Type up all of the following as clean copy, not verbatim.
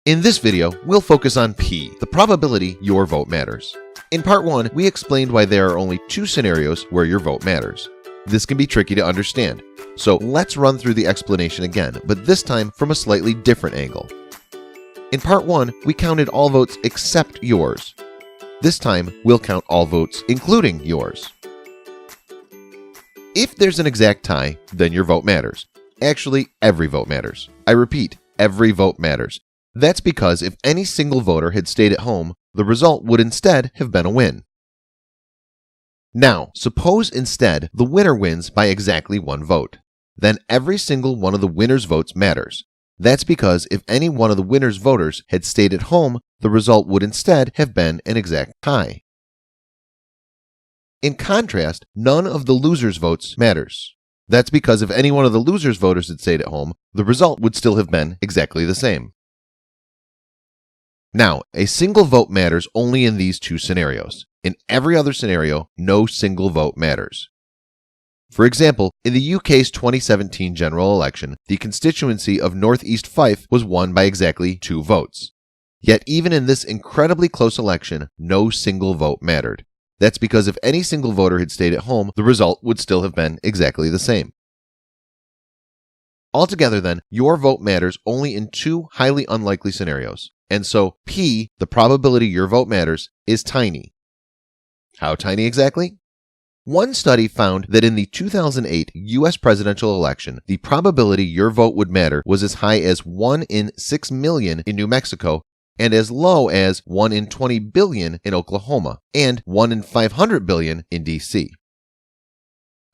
In this video, we'll focus on P, the probability your vote matters. In part 1, we explained why there are only 2 scenarios where your vote matters. This can be tricky to understand, so let's run through the explanation again, but this time from a slightly different angle. In part 1, we counted all votes except yours. This time, we'll count all votes including yours. If there's an exact tie, then your vote matters. Actually, every vote matters. I repeat, every vote matters. That's because if any single voter had stayed at home, the result would instead have been a win. Now, suppose instead the winner wins by exactly 1 vote. Then every single one of the winner's votes matters. That's because if any one of the winner's voters had stayed at home, the result would instead have been an exact tie. In contrast, none of the loser's votes matters. That's because if any one of the loser's voters had stayed at home, the result would still have been exactly the same. Now, a single vote matters only in these 2 scenarios. In every other scenario, no single vote matters. For example, in the UK's 2017 general election, the constituency of North East Fife was won by exactly 2 votes. Yet even in this incredibly close election, no single vote mattered. That's because if any single voter had stayed at home, the result would still have been exactly the same. Altogether then, your vote matters only in 2 highly unlikely scenarios. And so P, the probability your vote matters, is tiny. How tiny exactly? One study found that in the 2008 US presidential election, the probability your vote would matter was as high as 1 in 6 million in New Mexico and as low as 1 in 20 billion in Oklahoma and 1 in 500 billion in DC.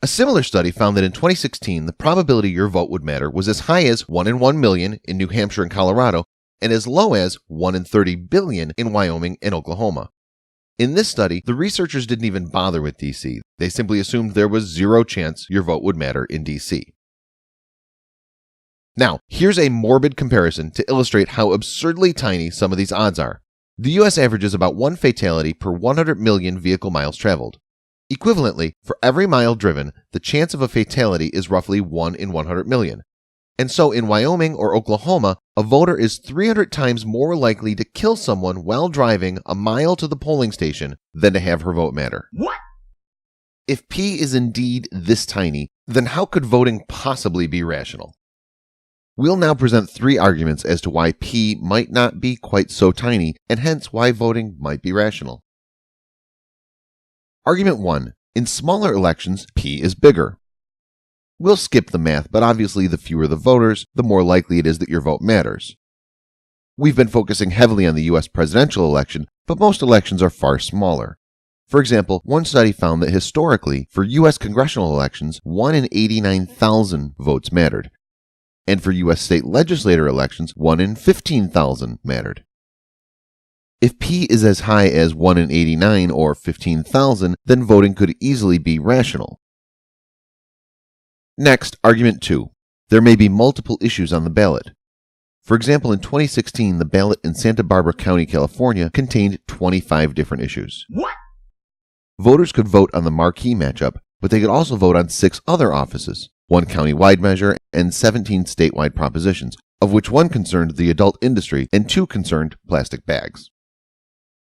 A similar study found that in 2016, the probability your vote would matter was as high as 1 in 1 million in New Hampshire and Colorado and as low as 1 in 30 billion in Wyoming and Oklahoma. In this study, the researchers didn't even bother with DC. They simply assumed there was 0 chance your vote would matter in DC. Now, here's a morbid comparison to illustrate how absurdly tiny some of these odds are. The US averages about 1 fatality per 100 million vehicle miles traveled. Equivalently, for every mile driven, the chance of a fatality is roughly 1 in 100 million. And so in Wyoming or Oklahoma, a voter is 300 times more likely to kill someone while driving a mile to the polling station than to have her vote matter. What? If P is indeed this tiny, then how could voting possibly be rational? We'll now present 3 arguments as to why P might not be quite so tiny, and hence why voting might be rational. Argument 1. In smaller elections, P is bigger. We'll skip the math, but obviously the fewer the voters, the more likely it is that your vote matters. We've been focusing heavily on the US presidential election, but most elections are far smaller. For example, one study found that historically, for US congressional elections, 1 in 89,000 votes mattered. And for US state legislature elections, 1 in 15,000 mattered. If P is as high as 1 in 89 or 15,000, then voting could easily be rational. Next, argument 2. There may be multiple issues on the ballot. For example, in 2016, the ballot in Santa Barbara County, California contained 25 different issues. What? Voters could vote on the marquee matchup, but they could also vote on 6 other offices, 1 county-wide measure, and 17 statewide propositions, of which 1 concerned the adult industry and 2 concerned plastic bags.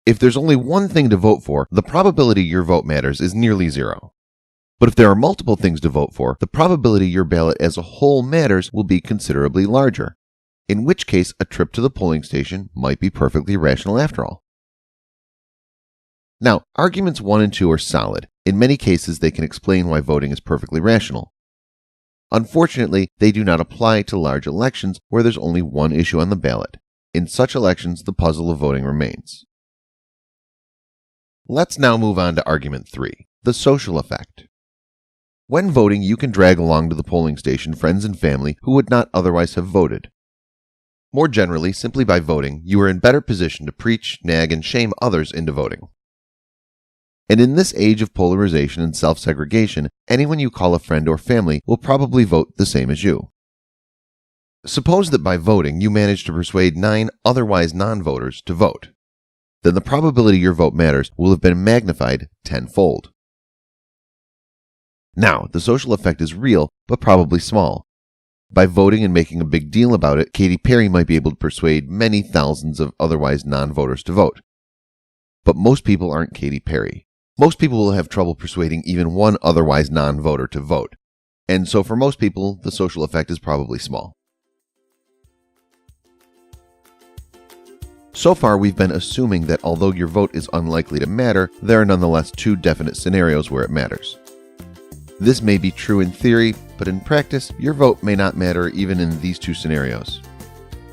If there's only 1 thing to vote for, the probability your vote matters is nearly 0. But if there are multiple things to vote for, the probability your ballot as a whole matters will be considerably larger, in which case a trip to the polling station might be perfectly rational after all. Now, arguments 1 and 2 are solid. In many cases, they can explain why voting is perfectly rational. Unfortunately, they do not apply to large elections where there's only 1 issue on the ballot. In such elections, the puzzle of voting remains. Let's now move on to argument 3, the social effect. When voting, you can drag along to the polling station friends and family who would not otherwise have voted. More generally, simply by voting, you are in better position to preach, nag, and shame others into voting. And in this age of polarization and self-segregation, anyone you call a friend or family will probably vote the same as you. Suppose that by voting, you manage to persuade 9 otherwise non-voters to vote. Then the probability your vote matters will have been magnified 10-fold. Now, the social effect is real, but probably small. By voting and making a big deal about it, Katy Perry might be able to persuade many thousands of otherwise non-voters to vote. But most people aren't Katy Perry. Most people will have trouble persuading even one otherwise non-voter to vote. And so for most people, the social effect is probably small. So far, we've been assuming that although your vote is unlikely to matter, there are nonetheless two definite scenarios where it matters. This may be true in theory, but in practice, your vote may not matter even in these two scenarios.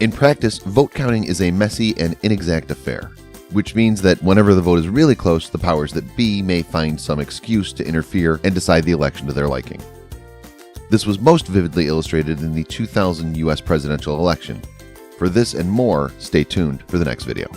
In practice, vote counting is a messy and inexact affair, which means that whenever the vote is really close, the powers that be may find some excuse to interfere and decide the election to their liking. This was most vividly illustrated in the 2000 US presidential election. For this and more, stay tuned for the next video.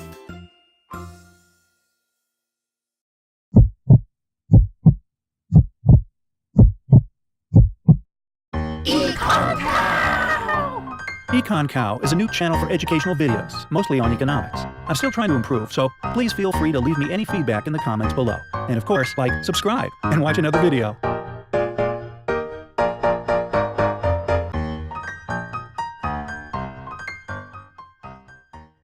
Econ Cow is a new channel for educational videos, mostly on economics. I'm still trying to improve, so please feel free to leave me any feedback in the comments below. And of course, like, subscribe, and watch another video.